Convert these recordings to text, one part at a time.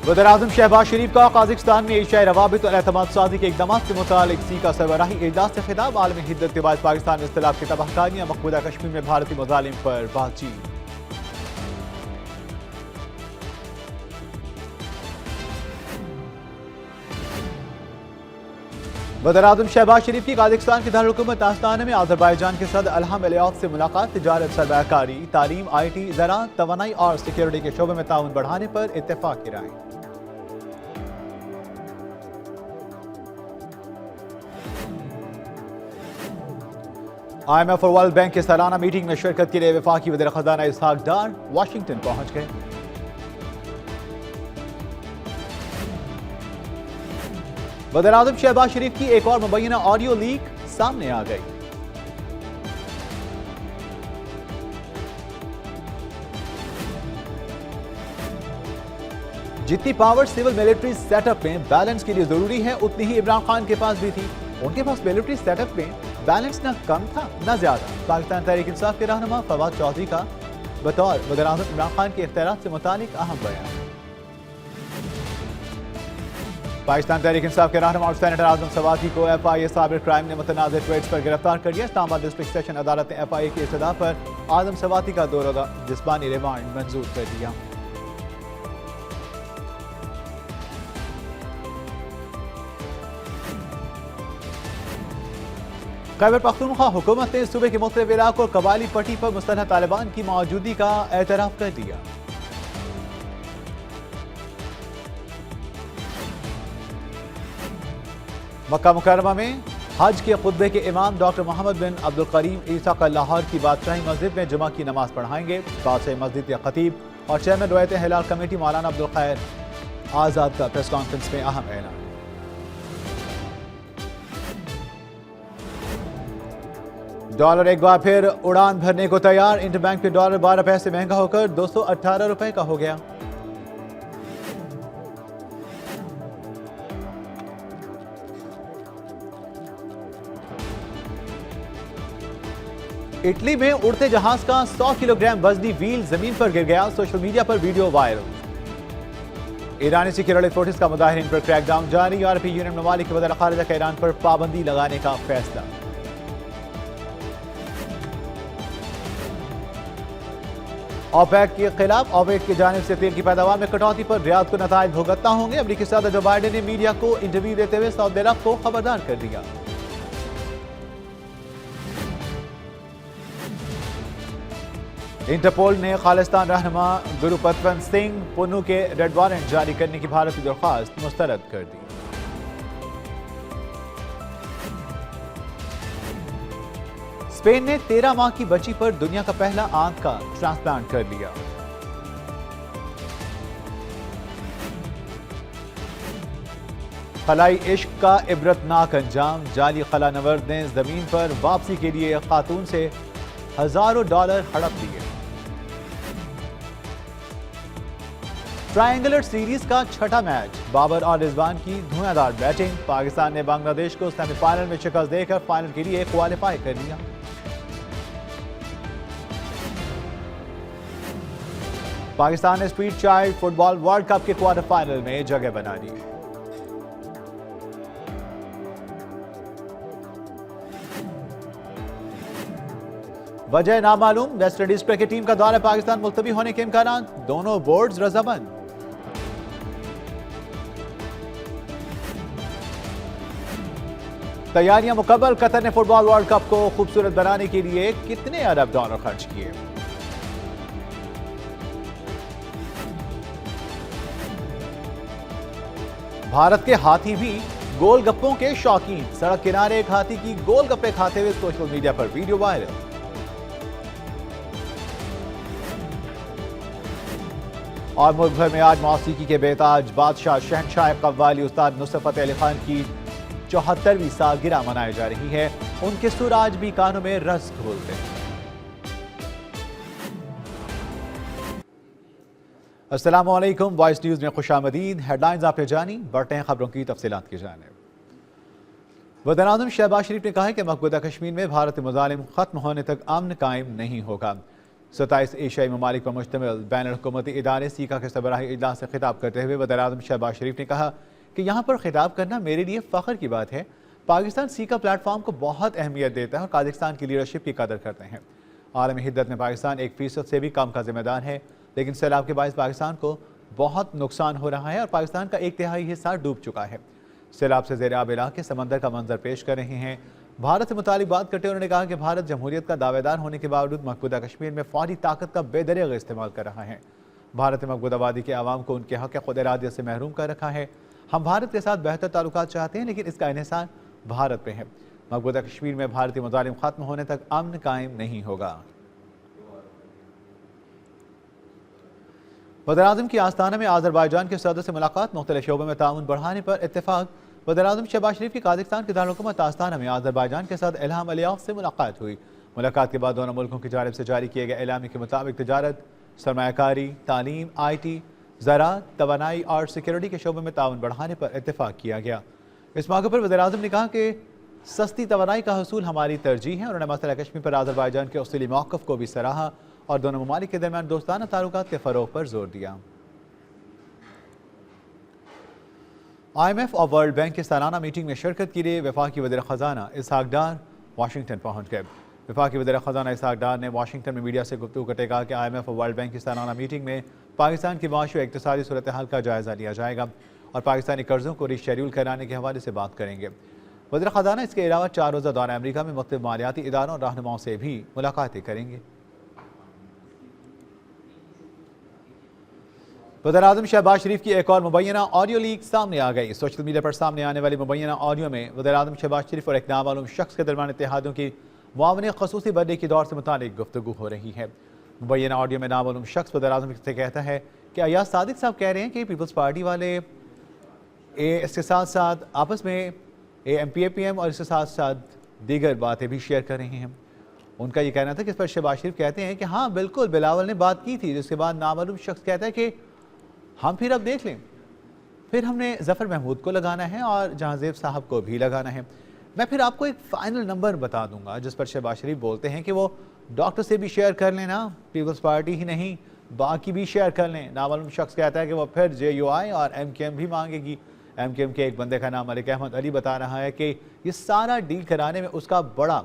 वज़ीर-ए-आज़म शहबाज शरीफ का काज़ाकिस्तान में एशियाई रवाबित और एतमाद साजी के इक़दाम से मुतालिक सी का सरबराही इजलास से खिताब। आलमी हिद्दत के बाद पाकिस्तान में इख्तिलाफ की तबाहकारियां, मकबूजा कश्मीर में भारतीय मुज़ालिम पर बातचीत। वज़ीर-ए-आज़म शहबाज शरीफ की काज़ाकिस्तान के दारुल-हुकूमत आस्ताना में अज़रबैजान के सदर इल्हाम अलियव से मुलाकात। तिजारत, सरमायाकारी, तालीम, IT, ज़राअत, तवानाई और सिक्योरिटी के शोबे में ताउन बढ़ाने पर इत्तेफाक की राय। IMF और वर्ल्ड बैंक के सालाना मीटिंग में शिरकत के लिए वफाकी वज़ीर खजाना इसहाक डार वाशिंगटन पहुंच गए। वज़ीर-ए-आज़म शहबाज शरीफ की एक और मुबैना ऑडियो लीक सामने आ गई। जितनी पावर सिविल मिलिट्री सेटअप में बैलेंस के लिए जरूरी है, उतनी ही इमरान खान के पास भी थी। उनके पास मिलिट्री सेटअप में बैलेंस न कम था न ज्यादा। पाकिस्तान तहरीक इंसाफ के रहनुमा फवाद चौधरी का बतौर वज़ीर-ए-आज़म इमरान खान के इख्तियारात से मुतालिक अहम बयान। पाकिस्तान तहरीक इंसाफ के रहनुमा और सेनेटर आजम सवाती को FIA साबिर क्राइम ने मुतनाज़िर ट्वीट्स पर गिरफ्तार कर लिया। इस्लामाबाद डिस्ट्रिक्ट सेशन अदालत ने FIA की इस्तदा पर आजम सवाती का 2 रोज़ा जिस्मानी रिमांड मंजूर कर दिया। खैबर पख्तूनख्वा हुकूमत ने सूबे के मुख्तलिफ इलाकों और कबायली पट्टी पर मुस्तलह तालिबान की मौजूदगी का एतराफ कर दिया। मक्का मुकर्रमा में हज के खुतबे के इमाम डॉक्टर मोहम्मद बिन अब्दुल करीम ईसा का लाहौर की बादशाही मस्जिद में जुमा की नमाज पढ़ाएंगे। बादशाही मस्जिद के खतीब और चेयरमैन रवायत हिलाल कमेटी मौलाना अब्दुल खैर आज़ाद का प्रेस कॉन्फ्रेंस में अहम ऐलान। डॉलर एक बार फिर उड़ान भरने को तैयार। इंटरबैंक पे डॉलर 12 पैसे महंगा होकर 218 रुपए का हो गया। इटली में उड़ते जहाज का 100 किलोग्राम वजनी व्हील जमीन पर गिर गया। सोशल मीडिया पर वीडियो वायरल। ईरानी सिक्योरिटी फोर्सेस का मुजाहिरीन पर क्रैकडाउन जारी। यूरोपीय यूनियन ममालिक के वज़ीर खारिजा का ईरान पर पाबंदी लगाने का फैसला। ओपेक के खिलाफ ओपेक की जानिब से तेल की पैदावार में कटौती पर रियाद को नताइज भुगतना होंगे। अमेरिकी सदर जो बाइडेन ने मीडिया को इंटरव्यू देते हुए सऊदी अरब को खबरदार कर दिया। इंटरपोल ने खालिस्तान रहनुमा गुरुपतवंत सिंह पुन्नू के रेड वारंट जारी करने की भारतीय दरख्वास्त मुस्तरद कर दी। स्पेन ने 13 माह की बच्ची पर दुनिया का पहला आंत का ट्रांसप्लांट कर लिया। खलाई इश्क का इबरतनाक अंजाम। जाली खला नवर्द ने जमीन पर वापसी के लिए खातून से हजारों डॉलर हड़प लिए। ट्रायंगुलर सीरीज का छठा मैच। बाबर और रिजवान की धुआंधार बैटिंग। पाकिस्तान ने बांग्लादेश को सेमीफाइनल में शिकस्त देकर फाइनल के लिए क्वालिफाई कर लिया। पाकिस्तान ने street child football world cup के क्वार्टर फाइनल में जगह बना ली। वजह नामालूम। वेस्ट इंडीज क्रिकेट टीम का दौरा पाकिस्तान मुलतवी होने के इम्कान। दोनों बोर्ड्स रजामंद। तैयारियां मुकम्मल। कतर ने फुटबॉल वर्ल्ड कप को खूबसूरत बनाने के लिए कितने अरब डॉलर खर्च किए। भारत के हाथी भी गोलगप्पों के शौकीन। सड़क किनारे एक हाथी की गोलगप्पे खाते हुए सोशल मीडिया पर वीडियो वायरल। और मुल्क भर में आज मौसीकी के बेताज बादशाह शहनशाह कव्वाली उस्ताद नुसरत फतेह अली खान की 74वीं सालगिरह मनाई जा रही है। उनके सुर आज भी कानों में रस घोलते हैं। अस्सलामु अलैकुम। वॉइस न्यूज में खुशामदीद। हेडलाइंस आपने जानी, बढ़ते हैं खबरों की तफसीलात की जानिब। वज़ीर-ए-आज़म शहबाज शरीफ ने कहा है कि मकबूजा कश्मीर में भारतीय मुज़ालिम खत्म होने तक अमन कायम नहीं होगा। 27 एशियाई ममालिक पर मुश्तमिल बैन हुकूमती इदारे सीका के सबराही इजलास से खिताब करते हुए वज़ीर-ए-आज़म शहबाज शरीफ ने कहा कि यहाँ पर खिताब करना मेरे लिए फ़ख्र की बात है। पाकिस्तान सीका प्लेटफॉर्म को बहुत अहमियत देता है और काज़ाकिस्तान की लीडरशिप की कदर करते हैं। आलमी हिद्दत में पाकिस्तान 1% से भी कम का जिम्मेदार है, लेकिन सैलाब के बायस पाकिस्तान को बहुत नुकसान हो रहा है और पाकिस्तान का 1/3 हिस्सा डूब चुका है। सैलाब से ज़ेर-आब इलाके समंदर का मंजर पेश कर रहे हैं। भारत से मुतालिक बात करते हुए उन्होंने कहा कि भारत जमहूरियत का दावेदार होने के बावजूद मकबूदा कश्मीर में फौरी ताकत का बेदरिग इस्तेमाल कर रहा है। भारत ने मकबूदा वादी के अवाम को उनके हक़ खुद इरादियत से महरूम कर रखा है। हम भारत के साथ बेहतर ताल्लुकात चाहते हैं, लेकिन इसका इन्हिसार भारत पे है। मकबूदा कश्मीर में भारतीय मुजालिम खत्म होने तक अमन कायम नहीं होगा। वज़ीर-ए-आज़म की आस्ताना में आज़रबाईजान के सदर से मुलाकात, मुख्तलिफ शोबों में ताउन बढ़ाने पर इत्तेफाक। वज़ीर-ए-आज़म शहबाज शरीफ की काज़ाकिस्तान के दारुल-हुकूमत आस्ताना में आज़रबाईजान के साथ इल्हाम अलियव से मुलाकात हुई। मुलाकात के बाद दोनों मुल्कों की जानिब से जारी किए गए एलामी के मुताबिक तिजारत, सरमायाकारी, तालीम, IT, ज़राअत, तवानाई और सिक्योरिटी के शोबों में ताउन बढ़ाने पर इत्तेफाक किया गया। इस मौके पर वज़ीर-ए-आज़म ने कहा कि सस्ती तवानाई का हसूल हमारी तरजीह है। उन्होंने मसला कश्मीर पर आज़रबाईजान के उसूली मौक़िफ़ को भी सराहा और दोनों ममालिक के दरमियान दोस्ताना ताल्लुकात के फ़रोग़ पर जोर दिया। IMF और वर्ल्ड बैंक की सालाना मीटिंग में शिरकत के लिए वफाकी वज़ीर ख़ज़ाना इसहाक़ डार वाशिंगटन पहुँच गए। वफाकी वज़ीर ख़ज़ाना इसहाक़ डार ने वाशिंगटन में मीडिया से गुफ्तगू करते कहा कि IMF और वर्ल्ड बैंक की सालाना मीटिंग में पाकिस्तान की माशी और इक़्तिसादी सूरत हाल का जायज़ा लिया जाएगा और पाकिस्तानी कर्ज़ों को रीशेड्यूल कराने के हवाले से बात करेंगे। वज़ीर ख़ज़ाना इसके अलावा 4 रोज़ा दौरा अमरीका में मुख्तलिफ मालियाती इदारों और रहनुमाओं से भी मुलाकातें करेंगे। वज़ीर-ए-आज़म शहबाज शरीफ की एक और मुबैना ऑडियो लीक सामने आ गई। सोशल मीडिया पर सामने आने वाली मुबैना ऑडियो में वज़ीर-ए-आज़म शहबाज शरीफ और एक नामालूम शख्स के दरमियान इत्तेहादों की मुआवने ख़ुसूसी बर्थडे की दौर से मुतालिक गुफ्तगू हो रही है। मुबैना ऑडियो में नामालूम शख्स वज़ीर-ए-आज़म से कहता है कि अयाज सादिक साहब कह रहे हैं कि पीपल्स पार्टी वाले इसके साथ साथ आपस में AMPAPM और इसके साथ साथ दीगर बातें भी शेयर कर रहे हैं। उनका ये कहना था कि इस पर शहबाज शरीफ कहते हैं कि हाँ बिल्कुल बिलावल ने बात की थी, जिसके बाद नामालूम शख्स कहता है कि हम फिर अब देख लें, फिर हमने ज़फ़र महमूद को लगाना है और जहांज़ेब साहब को भी लगाना है। मैं फिर आपको एक फ़ाइनल नंबर बता दूंगा, जिस पर शहबाज शरीफ बोलते हैं कि वो डॉक्टर से भी शेयर कर लें ना, पीपल्स पार्टी ही नहीं बाकी भी शेयर कर लें। नामालूम शख्स कहता है कि वो फिर JUI और MKM भी मांगेगी। MKM के एक बंदे का नाम मलिक अहमद अली बता रहा है कि ये सारा डील कराने में उसका बड़ा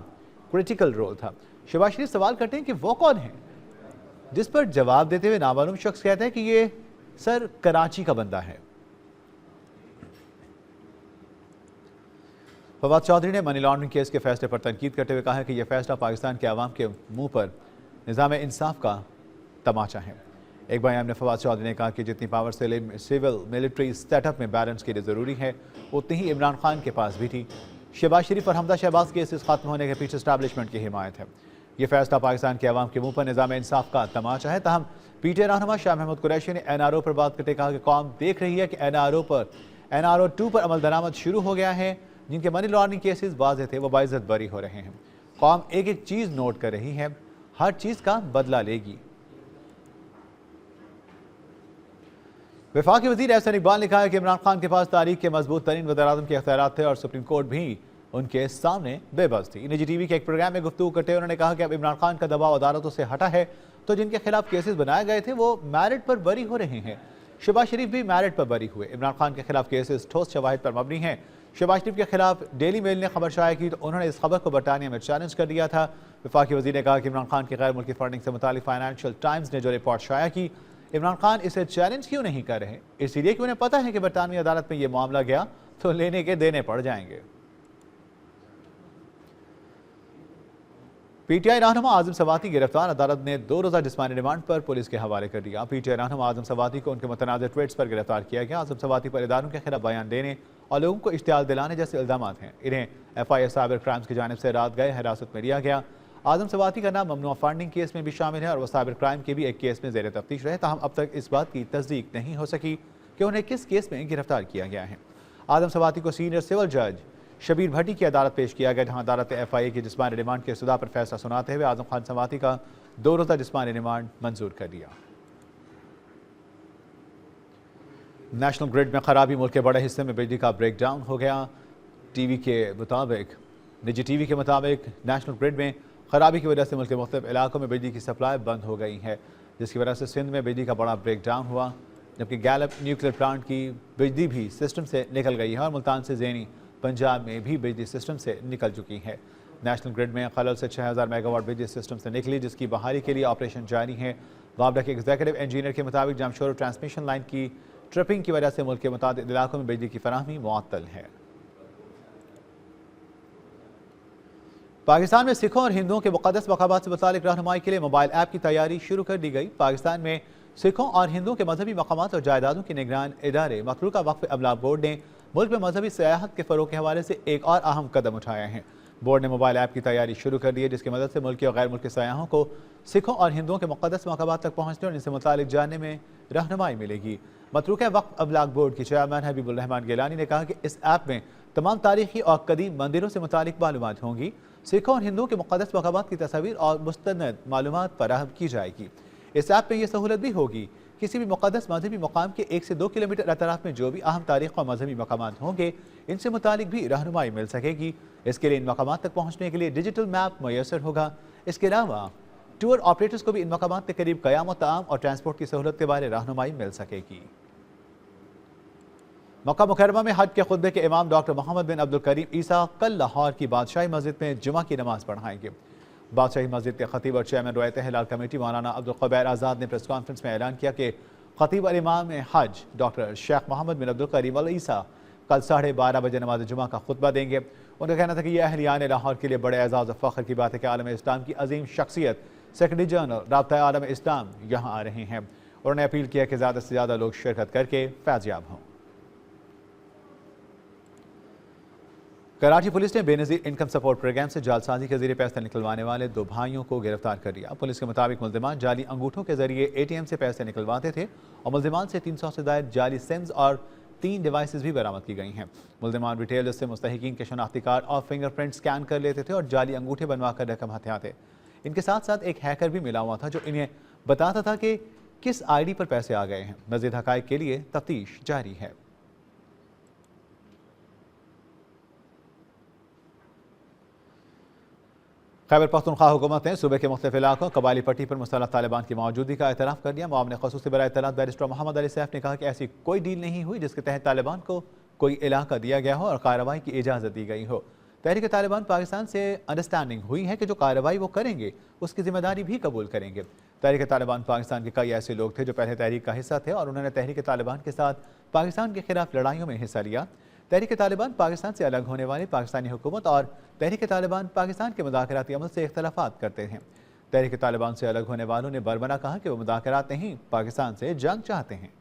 क्रिटिकल रोल था। शहबाज शरीफ सवाल करते हैं कि वो कौन है, जिस पर जवाब देते हुए नामालूम शख्स कहता है कि ये सर कराची का बंदा है। फवाद चौधरी ने मनी लॉन्ड्रिंग केस के फैसले पर तनकीद करते हुए कहा है कि यह फैसला पाकिस्तान के अवाम के मुंह पर निज़ाम इंसाफ का तमाचा है। एक बयान में फवाद चौधरी ने कहा कि जितनी पावर सिविल मिलिट्री सेटअप में बैलेंस के लिए ज़रूरी है, उतनी ही इमरान खान के पास भी थी। शहबाज शरीफ और हमजा शहबाज केसेस खत्म होने के पीछे एस्टैब्लिशमेंट की हिमायत है। यह फैसला पाकिस्तान के अवाम के मुंह पर निज़ाम इंसाफ का तमाचा है। तहम PTI रहनुमा शाह महमूद कुरैशी ने NRO पर बात करते कहा कि कौम देख रही है कि NRO 2 पर अमल दरामद शुरू हो गया है। जिनके मनी लॉन्ड्रिंग केसेस वाज़ेह थे वो बाइज़्ज़त बरी हो रहे हैं। कौम एक एक चीज़ नोट कर रही है, हर चीज़ का बदला लेगी। वफाकी वज़ीर एहसन इकबाल ने कहा है कि इमरान खान के पास तारीख के मजबूत तरीन वज़ीर-ए-आज़म के इख्तियारात थे और सुप्रीम कोर्ट भी उनके सामने बेबस थी। निजी TV के एक प्रोग्राम में गुफ्तगू करते हुए उन्होंने कहा कि अब इमरान खान का दबाव अदालतों से हटा है, तो जिनके खिलाफ केसेस बनाए गए थे वो मैरिट पर बरी हो रहे हैं। शहबाज शरीफ भी मैरिट पर बरी हुए। इमरान खान के खिलाफ केसेस ठोस शवाहिद पर मबनी हैं। शहबाज शरीफ के खिलाफ डेली मेल ने खबर शाया की तो उन्होंने इस खबर को बरतानिया में चैलेंज कर दिया था। वफाकी वज़ीर ने कहा कि इमरान खान की गैर मुल्की फंडिंग से मुतालिक फाइनेंशियल टाइम्स ने जो रिपोर्ट शाया की, इमरान खान इसे चैलेंज क्यों नहीं कर रहे? इसलिए कि उन्हें पता है कि बरतानवी अदालत में यह मामला गया तो लेने के देने पड़ जाएंगे। PTI रहनुमा आज़म सवाती गिरफ्तार, अदालत ने 2 रोज़ा जिस्मानी रिमांड पर पुलिस के हवाले कर दिया। PTI रहनुमा आज़म सवाती को उनके मुतनाज़िर ट्वीट्स पर गिरफ्तार किया गया। आज़म सवाती पर इदारों के खिलाफ बयान देने और लोगों को इश्तियाल दिलाने जैसे इल्ज़ाम हैं। इन्हें FIA साइबर क्राइम्स की जानिब से रात गए हिरासत में लिया गया। आज़म सवाती का नाम ममनुआ फंडिंग केस में भी शामिल है और वह साइबर क्राइम के भी एक केस में ज़ेर तफ्तीश रहे। ताहम अब तक इस बात की तस्दीक नहीं हो सकी कि उन्हें किस केस में गिरफ्तार किया गया है। आज़म सवाती को सीनियर सिविल जज शबीर भट्टी की अदालत पेश किया गया, जहां अदालत ने FIA की जिस्मानी रिमांड के इस्तदा पर फैसला सुनाते हुए आज़म खान सवाती का 2 रोज़ा जिस्मानी रिमांड मंजूर कर दिया। नेशनल ग्रिड में खराबी, मुल्क के बड़े हिस्से में बिजली का ब्रेकडाउन हो गया। निजी TV के मुताबिक नेशनल ग्रिड में खराबी की वजह से मुल्क के मुख्तलिफ इलाकों में बिजली की सप्लाई बंद हो गई है, जिसकी वजह से सिंध में बिजली का बड़ा ब्रेक डाउन हुआ, जबकि गैलप न्यूक्लियर प्लांट की बिजली भी सिस्टम से निकल गई है और मुल्तान से ज़ैनी पंजाब में भी बिजली सिस्टम से निकल चुकी है। नेशनल ग्रिड में खलल से 6000 मेगावाट बिजली सिस्टम से निकली, जिसकी बहाली के लिए ऑपरेशन जारी है। वापडा के एग्जीक्यूटिव इंजीनियर के मुताबिक जमशोर ट्रांसमिशन लाइन की ट्रिपिंग की वजह से मुल्क के मुताबिक इलाकों में बिजली की फराहमी मुअत्तल है। पाकिस्तान में सिखों और हिंदुओं के मुक़द्दस मकामात से मुतालिक रहनुमाई के लिए मोबाइल ऐप की तैयारी शुरू कर दी गई। पाकिस्तान में सिखों और हिंदुओं के मजहबी मकामात और जायदादों के निगरान इदारे मखलूका वक्फ अबलाग बोर्ड ने मुल्क में मजहबी सियाहत के फ़रोग़ के हवाले से एक और अहम कदम उठाया है। बोर्ड ने मोबाइल ऐप की तैयारी शुरू कर दी है, जिसकी मदद से मुल्की और गैर मुल्की सयाहों को सिखों और हिंदुओं के मुक़द्दस मकामात तक पहुँचने और इनसे मुतालिक जानने में रहनुमाई मिलेगी। मतरूका वक्फ अबलाग बोर्ड की चेयरमैन हबीबुर रहमान गिलानी ने कहा कि इस ऐप में तमाम तारीखी और कदीम मंदिरों से मुतालिक मालूमात होंगी। सिखों और हिंदुओं के मुक़द्दस मकामात की तस्वीर और मुस्तनद मालूमात फराहम की जाएगी। इस ऐप में यह सहूलत भी होगी किसी भी मुक़द्दस मजहबी मकाम के 1 से 2 किलोमीटर अतराफ में जो भी अहम तारीख और मजहबी मकामात होंगे, इनसे मुतालिक भी रहनुमाई मिल सकेगी। इसके लिए इन मकामात तक पहुँचने के लिए डिजिटल मैप मैसर होगा। इसके अलावा टूर ऑपरेटर्स को भी इन मकामात के करीब क़याम और ताम और ट्रांसपोर्ट की सहूलत के बारे रहनुमाई मिल सकेगी। मक्का मुकर्रमा में हज के खुतबे के इमाम डॉक्टर मोहम्मद बिन अब्दुल करीम ईसा कल लाहौर की बादशाही मस्जिद में जुमा की नमाज पढ़ाएंगे। बादशाही मस्जिद के खतीब और चेयरमैन रवायत हिलाल कमेटी मौलाना अब्दुल क़बैर आज़ाद ने प्रेस कॉन्फ्रेंस में ऐलान किया कि खतीब और इमाम हज डॉक्टर शेख मोहम्मद बिन अब्दुल करीम अल ईसा कल 12:30 बजे नमाज जुमा का खुतबा देंगे। उनका कहना था कि यह अहलियान लाहौर के लिए बड़े एजाज़ और फ़ख्र की बात है कि आलम इस्लाम की अजीम शख्सियत सेक्रेटरी जनरल राब्ता आलम इस्लाम यहाँ आ रहे हैं। उन्होंने अपील किया कि ज़्यादा से ज़्यादा लोग शिरकत करके फैज़याब हों। कराची पुलिस ने बेनज़ीर इनकम सपोर्ट प्रोग्राम से जालसाजी के जरिए पैसे निकलवाने वाले 2 भाइयों को गिरफ्तार कर लिया। पुलिस के मुताबिक मुल्ज़िमान जाली अंगूठों के जरिए ATM से पैसे निकलवाते थे और मुल्ज़िमान से 300 से ज़ायद जाली सिम्स और 3 डिवाइसेस भी बरामद की गई हैं। मुल्ज़िमान रिटेलर्स से मुस्तहिकीन के शनाख्ती कार्ड और फिंगरप्रिंट स्कैन कर लेते थे और जाली अंगूठे बनवा कर रकम हथियाते थे। इनके साथ साथ एक हैकर भी मिला हुआ था जो इन्हें बताता था कि किस ID पर पैसे आ गए हैं। मज़ीद हक़ाइक़ के लिए तफ्तीश जारी है। खैबर पख्तूनख्वा हुकूमत ने सूबे के मुख्तलिफ इलाकों कबायली पट्टी पर मुसल्लह तालिबान की मौजूदगी का एतराफ़ कर दिया। मुआविन ख़ुसूसी बराए इत्तलात बैरिस्टर मोहम्मद अली सैफ ने कहा कि ऐसी कोई डील नहीं हुई जिसके तहत तालिबान को कोई इलाका दिया गया हो और कार्रवाई की इजाज़त दी गई हो। तहरीक तालिबान पाकिस्तान से अंडरस्टैंडिंग हुई है कि जो कार्रवाई वो करेंगे उसकी जिम्मेदारी भी कबूल करेंगे। तहरीक तालिबान पाकिस्तान के कई ऐसे लोग थे जो पहले तहरीक का हिस्सा थे और उन्होंने तहरीक तालिबान के साथ पाकिस्तान के खिलाफ लड़ाइयों में हिस्सा लिया। तहरीक तालिबान पाकिस्तान से अलग होने वाली पाकिस्तानी हुकूमत और तहरीक तालिबान पाकिस्तान के मुज़ाकराती अमल से इख्तलाफात करते हैं। तहरीक तालिबान से अलग होने वालों ने बरमना कहा कि वो मुज़ाकरात नहीं, पाकिस्तान से जंग चाहते हैं।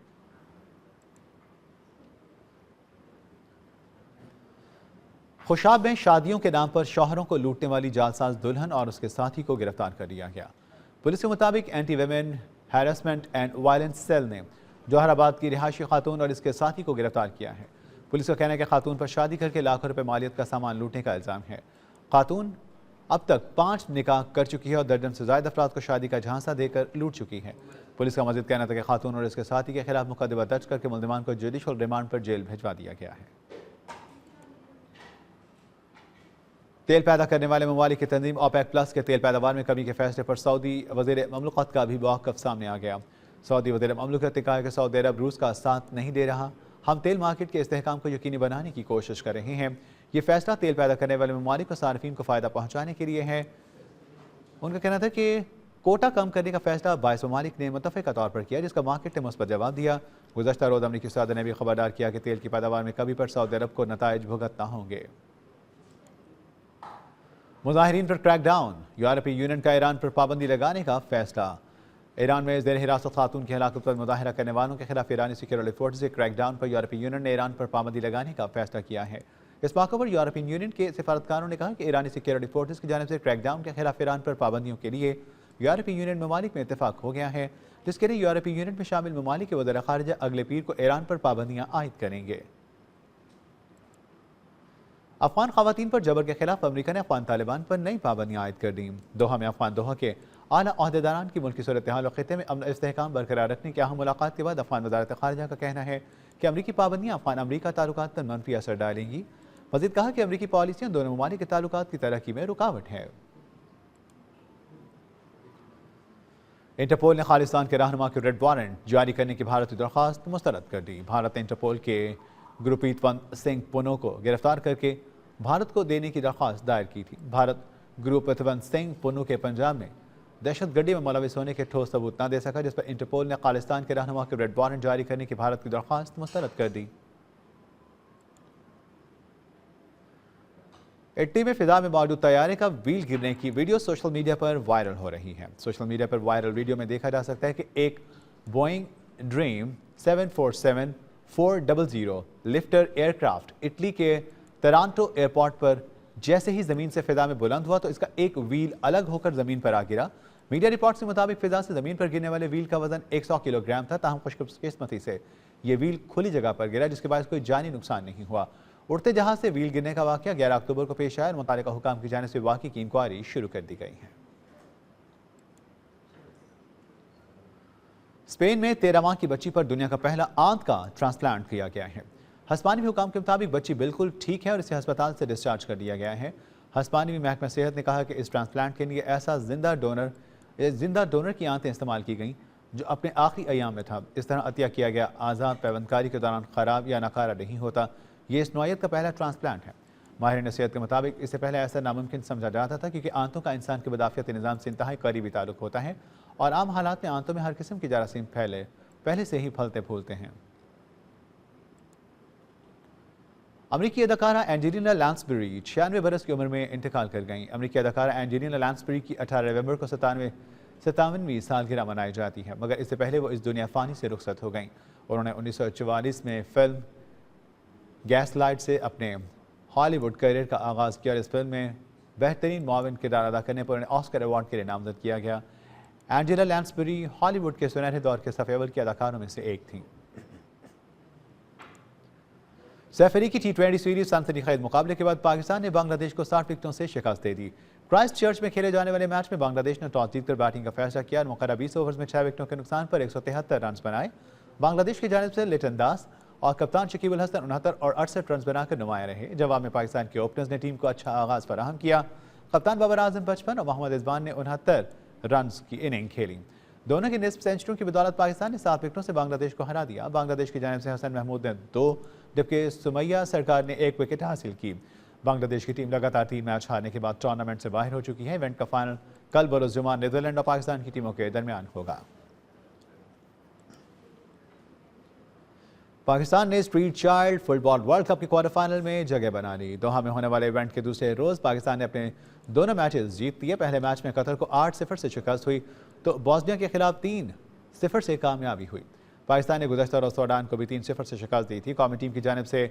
खुशाब में शादियों के नाम पर शौहरों को लूटने वाली जालसाज दुल्हन और उसके साथी को गिरफ्तार कर लिया गया। पुलिस के मुताबिक anti women harassment and violence cell ने जौहराबाद की रिहायशी खातून और इसके साथी को गिरफ्तार किया है। पुलिस का कहना है कि खातून पर शादी करके लाखों रुपए मालियत का सामान लूटने का इल्ज़ाम है। खातून अब तक 5 निकाह कर चुकी है और दर्जन से ज़ायद अफराद को शादी का झांसा देकर लूट चुकी है। पुलिस का मज़ीद कहना था कि खातून और इसके साथी के खिलाफ मुकदमा दर्ज करके मुल्ज़िमान को जुडिशल रिमांड पर जेल भिजवा दिया गया है। तेल पैदा करने वाले ममालिक की तंजीम OPEC प्लस के तेल पैदावार में कमी के फैसले पर सऊदी वज़ीर ममलकत का भी मौक़िफ़ सामने आ गया। सऊदी वज़ीर ममलकत ने कहा कि सऊदी अरब रूस का साथ नहीं दे रहा। हम तेल मार्केट के इस्तेहकाम को यकीनी बनाने की कोशिश कर रहे हैं। ये फैसला तेल पैदा करने वाले ममालिक और सार्फिन को फ़ायदा पहुँचाने के लिए है। उनका कहना था कि कोटा कम करने का फैसला 22 ममालिक ने मुतफ़िक़ा तौर पर किया, जिसका मार्केट ने मुस्बत जवाब दिया। गुज़श्ता रोज़ अमरीकी सदर ने भी खबरदार किया कि तेल की पैदावार में कमी पर सऊदी अरब को नताइज भुगतना होंगे। मुजाहिरीन पर क्रैकडाउन, यूरोपीय यूनियन का ईरान पर पाबंदी लगाने का फैसला। ईरान में ज़ेर हिरासत खातून की हलाकत पर मुजाहरा करने वालों के खिलाफ ईरानी सिक्योरिटी फोर्स से क्रैकडाउन पर यूरोपीय यूनियन ने ईरान पर पाबंदी लगाने का फैसला किया है। इस मौके पर यूरोपीय यूनियन के सिफारतकारों ने कहा कि ईरानी सिक्योरिटी फोर्स की जानिब से क्रैकडाउन के खिलाफ ईरान पर पाबंदियों के लिए यूरोपीय यूनियन ममालिक में इतफाक हो गया है, जिसके लिए यूरोपीय यूनियन में शामिल ममालिक के वज़ीर ख़ारिजा अगले पीर को ईरान पर पाबंदियाँ आयद करेंगे। अफगान ख़वातीन पर जबर के खिलाफ अमरीका ने अफगान तालिबान पर नई पाबंदियाँ आयद कर दी। दोहा में अफगान दोहा के आला अहदेदारान की मुल्की सूरत हाल और खित्ते में अमन इस्तेहकाम बरकरार रखने की अहम मुलाकात के बाद अफगान वज़ारत ख़ारिजा का कहना है कि अमरीकी पाबंदियाँ अफगान अमरीका ताल्लुकात पर मनफी असर डालेंगी। मज़ीद कहा कि अमरीकी पॉलिसियाँ दोनों ममालिक के ताल्लुकात की तरक्की में रुकावट है। इंटरपोल ने खालिस्तान के रहनुमा के रेड वारंट जारी करने की भारत की दरख्वास्त मुस्तरद कर दी। भारत ने इंटरपोल के गुरप्रीतवंत सिंह पुनो को गिरफ्तार करके भारत को देने की दरख्वास्त दायर की थी। भारत गुरप्रीतवंत सिंह पुनो के पंजाब में दहशतगर्दी में मुलविस होने के ठोस सबूत न दे सका, जिस पर इंटरपोल ने खालिस्तान के रहनुमा के रेड वारंट जारी करने की भारत की दरख्वास्त मुस्तरद कर दी। इटली में फिजा में मौजूद तैयारे का व्हील गिरने की वीडियो सोशल मीडिया पर वायरल हो रही है। सोशल मीडिया पर वायरल वीडियो में देखा जा सकता है कि एक Boeing dream 747-400 lifter aircraft Italy के टोरंटो एयरपोर्ट पर जैसे ही जमीन से फिजा में बुलंद हुआ तो इसका एक व्हील अलग होकर जमीन पर आ गिरा। मीडिया रिपोर्ट्स के मुताबिक फिजा से जमीन पर गिरने वाले व्हील का वजन 100 किलोग्राम था। ताहम खुशकिस्मती से यह व्हील खुली जगह पर गिरा, जिसके बाद कोई जानी नुकसान नहीं हुआ। उड़ते जहाज से व्हील गिरने का वाकया 11 अक्टूबर को पेश आया और मुतालिका हुकाम की जानिब से वाकई की इंक्वायरी शुरू कर दी गई है। स्पेन में 13 माह की बच्ची पर दुनिया का पहला आंत का ट्रांसप्लांट किया गया है। हस्पानिवी हुकाम के मुताबिक बच्ची बिल्कुल ठीक है और इसे अस्पताल से डिस्चार्ज कर दिया गया है। हस्पानिवी महकमा सेहत ने कहा कि इस ट्रांसप्लांट के लिए ऐसा जिंदा डोनर की आंतें इस्तेमाल की गई जो अपने आखिरी अयाम में था। इस तरह अतिया किया गया आज़ाद पैवंदकारी के दौरान ख़राब या नकारा नहीं होता। ये इस नौयत का पहला ट्रांसप्लांट है। माहिर सेहत के मुताबिक इससे पहले ऐसा नामुमकिन समझा जाता था, क्योंकि आंतों का इंसान के मुदाफ़ियाती निज़ाम से इंतहाई करीबी ताल्लुक होता है और आम हालात में आंतों में हर किस्म की जरासीम पहले से ही फलते फूलते हैं। अमरीकी अदाकारा एंजेलिना लांसबरी 96 बरस की उम्र में इंतकाल कर गईं। अमरीकी अदाकारा एंजेलिना लांसबरी की 18 नवंबर को 57वीं सालगिरह मनाई जाती है, मगर इससे पहले वो इस दुनिया फ़ानी से रुखसत हो गईं। उन्होंने 1944 में फिल्म गैसलाइट से अपने हॉलीवुड करियर का आगाज़ किया और इस फिल्म में बेहतरीन मुआविन किरदार अदा करने पर उन्हें ऑस्कर अवार्ड के लिए नामजद किया गया। एंजेला लांसबरी हॉलीवुड के सुनहरे दौर के सफ़े अव्वल के अदाकारों में से एक थीं। सैफरी की T20 सीरीज सनसनी खेज मुकाबले के बाद पाकिस्तान ने बांग्लादेश को 60 विकेटों से शिकस्त दे दी। क्राइस्ट चर्च में खेले जाने वाले मैच में बांग्लादेश ने टॉस जीतकर बैटिंग का फैसला किया और मुकर्रर 20 ओवर्स में 6 विकेटों के नुकसान पर 173 रन बनाए। बांग्लादेश की जानिब से लिटन दास और कप्तान शकीब अल हसन 69 और 68 रन बनाकर नुमाया रहे। जवाब में पाकिस्तान के ओपनर्स ने टीम को अच्छा आगाज फराहम किया। कप्तान बाबर आजम 55 और मोहम्मद इजबान ने 69 रन की इनिंग खेली। दोनों की निस्फ सेंचुरियों की बदौलत पाकिस्तान ने 7 विकेटों से बांग्लादेश को हरा दिया। बांग्लादेश की जानिब से हसन महमूद ने 2 जबकि सुमैया सरकार ने 1 विकेट हासिल की। बांग्लादेश की टीम लगातार 3 मैच हारने के बाद टूर्नामेंट से बाहर हो चुकी है। इवेंट का फाइनल कल बरोज़ जुमा नीदरलैंड और पाकिस्तान की टीमों के दरमियान होगा। पाकिस्तान ने street child football world cup के क्वार्टर फाइनल में जगह बना ली। दोहा में होने वाले इवेंट के दूसरे रोज पाकिस्तान ने अपने दोनों मैचेस जीत लिए। पहले मैच में कतर को 8-0 से शिकस्त हुई तो बॉस्निया के खिलाफ 3-0 से कामयाबी हुई। पाकिस्तान ने गुज़श्ता रोज़ सूडान को भी 3-0 से शिकस्त दी थी। कौमी टीम की जानिब से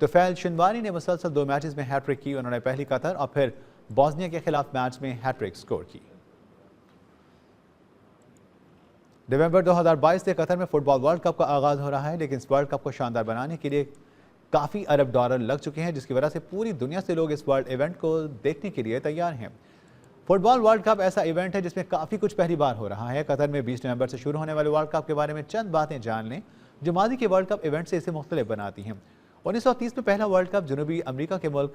तुफैल शिनवारी ने मुसलसल 2 मैचेस में हैट्रिक की। उन्होंने पहली कतर और फिर बॉस्निया के खिलाफ मैच में हैट्रिक स्कोर की। नवंबर 2022 से कतर में फुटबॉल वर्ल्ड कप का आगाज हो रहा है, लेकिन इस वर्ल्ड कप को शानदार बनाने के लिए काफ़ी अरब डॉलर लग चुके हैं, जिसकी वजह से पूरी दुनिया से लोग इस वर्ल्ड इवेंट को देखने के लिए तैयार हैं। फुटबॉल वर्ल्ड कप ऐसा इवेंट है जिसमें काफ़ी कुछ पहली बार हो रहा है। कतर में 20 नवंबर से शुरू होने वाले वर्ल्ड कप के बारे में चंद बातें जान लें जो माजी के वर्ल्ड कप इवेंट से इसे मुख्तलिफ बनाती हैं। 1930 में पहला वर्ल्ड कप जनूबी अमेरिका के मुल्क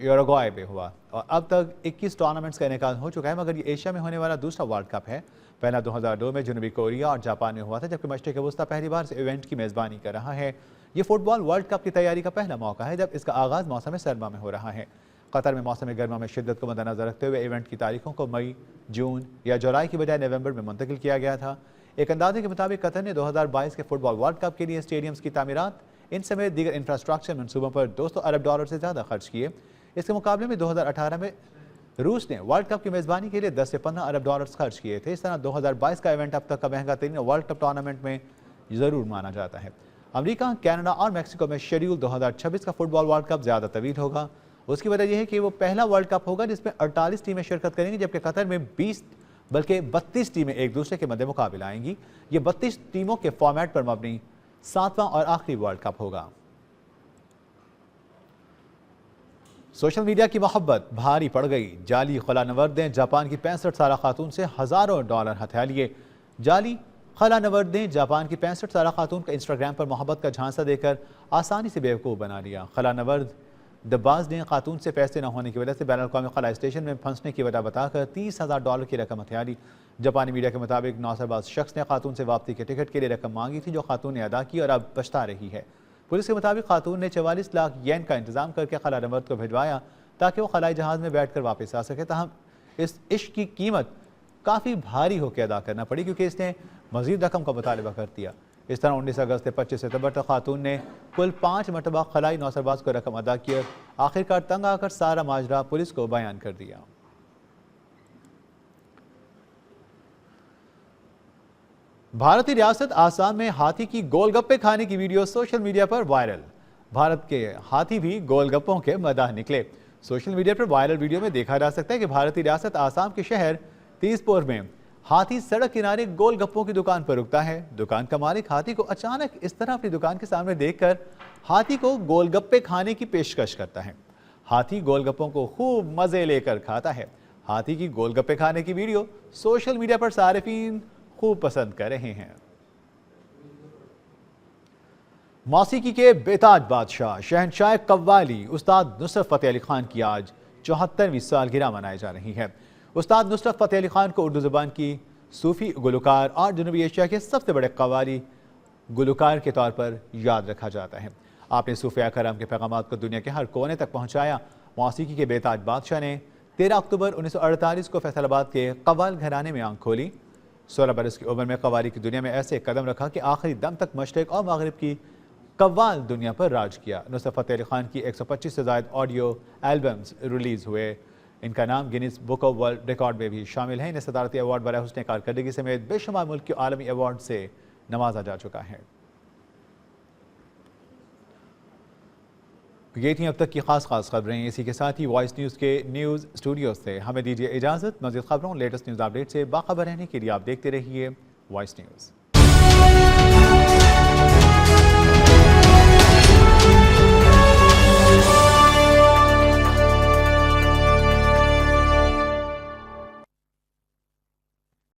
यूरुग्वाय में हुआ और अब तक 21 टूर्नामेंट्स का इनेकाद हो चुका है, मगर ये एशिया में होने वाला दूसरा वर्ल्ड कप है। पहला 2002 में जनूबी कोरिया और जापान में हुआ था, जबकि मशरिक़ वस्ता पहली बार से इवेंट की मेज़बानी कर रहा है। ये फुटबॉल वर्ल्ड कप की तैयारी का पहला मौका है जब इसका आगाज़ मौसम सर्मा में हो रहा है। कतर में मौसम गर्मा में शिद्दत को मद्देनजर रखते हुए इवेंट की तारीखों को मई, जून या जुलाई की बजाय नवंबर में मुंतकिल किया गया था। एक अंदाजे के मुताबिक कतर ने 2022 के फुटबॉल वर्ल्ड कप के लिए स्टेडियम्स की तामीरात इन समेत दीगर इंफ्रास्ट्रक्चर मनसूबों पर 200 अरब डॉलर से ज़्यादा खर्च किए। इसके मुकाबले में 2018 में रूस ने वर्ल्ड कप की मेज़बानी के लिए 10 से 15 अरब डॉलर खर्च किए थे। इस तरह 2022 का इवेंट अब तक का महंगा तरीन वर्ल्ड कप टूर्नामेंट में ज़रूर माना जाता है। अमेरिका, कनाडा और मैक्सिको में शेड्यूल 2026 का फुटबॉल वर्ल्ड कप ज़्यादा तवील होगा। उसकी वजह यह है कि वो पहला वर्ल्ड कप होगा जिसमें 48 टीमें शिरकत करेंगी, जबकि कतर में 20 बल्कि 32 टीमें एक दूसरे के मध्य मुकाबला आएंगी। ये 32 टीमों के फॉर्मेट पर मबनी 7वां और आखिरी वर्ल्ड कप होगा। सोशल मीडिया की मोहब्बत भारी पड़ गई। जाली खलानवर्दें जापान की 65 साला खातून से हज़ारों डॉलर हथिया लिए। जाली खलानवर्दें जापान की 65 साला खातून का इंस्टाग्राम पर मोहब्बत का झांसा देकर आसानी से बेवकूफ़ बना लिया। खलानवर्द दब्बाज ने खातून से पैसे न होने की वजह से बैनुल-अक़वामी खलाई स्टेशन में फंसने की वजह बताकर $30,000 की रकम हथियारी। जापानी मीडिया के मुताबिक नौसरबाज शख्स ने खातून से वापसी के टिकट के लिए रकम मांगी थी, जो खातून ने अदा की और अब पछता रही है। पुलिस के मुताबिक खातून ने 44 लाख येन का इंतजाम करके खला नवर्द को भिजवाया ताकि वो खलाई जहाज में बैठ कर वापस आ सके। ताहम इस इश्क की कीमत काफ़ी भारी होकर अदा करना पड़ी क्योंकि इसने मजीद रकम का मुतालबा कर दिया। इस तरह 19 अगस्त से 25 सितंबर तक खातून ने कुल 5 मरतबा खलाई नौसरबाज को रकम अदा की और आखिरकार तंग आकर सारा माजरा पुलिस को बयान कर दिया। भारतीय रियासत आसाम में हाथी की गोलगप्पे खाने की वीडियो सोशल मीडिया पर वायरल। भारत के हाथी भी गोलगप्पों के मदाह निकले। सोशल मीडिया पर वायरल वीडियो में देखा जा सकता है कि भारतीय रियासत आसाम के शहर तीसपुर में हाथी सड़क किनारे गोलगप्पों की दुकान पर रुकता है। दुकान का मालिक हाथी को अचानक इस तरह अपनी दुकान के सामने देखकर हाथी को गोलगप्पे खाने की पेशकश करता है। हाथी गोलगप्पों को खूब मजे लेकर खाता है। हाथी की गोलगप्पे खाने की वीडियो सोशल मीडिया पर सारिफीन खूब पसंद कर रहे हैं। मौसीकी के बेताज बादशाह शहंशाह कव्वाली उस्ताद नुसरत फतेह अली खान की आज 74वीं सालगिरह मनाई जा रही है। उस्ताद नुसरत फतेह अली खान को उर्दू ज़ुबान की सूफ़ी गुलकार और जनूबी एशिया के सबसे बड़े कव्वाली गुलकार के तौर पर याद रखा जाता है। आपने सूफिया करम के पैगामात को दुनिया के हर कोने तक पहुँचाया। मौसीकी के बेताज बादशाह ने 13 अक्टूबर 1948 को फैसलाबाद के कव्वाल घराने में आंख खोली। 16 बरस की उम्र में कव्वाली की दुनिया में ऐसे कदम रखा कि आखिरी दम तक मशरिक और मगरिब की कव्वाल दुनिया पर राज किया। नुसरत फतेह अली खान की 125 से ज़ायद ऑडियो एल्बम्स रिलीज़ हुए। इनका नाम Guinness book of world record में भी शामिल है। इन्हें सदारती अवार्ड बराए हुस्न कारकर्दगी समेत बेशुमार मुल्क के आलमी अवार्ड से नवाजा जा चुका है। ये थी अब तक की खास खबरें। इसी के साथ ही वॉइस न्यूज़ के न्यूज़ स्टूडियो से हमें दीजिए इजाज़त। मज़ीद खबरों लेटेस्ट न्यूज़ अपडेट से बाखबर रहने के लिए आप देखते रहिए वॉइस न्यूज़।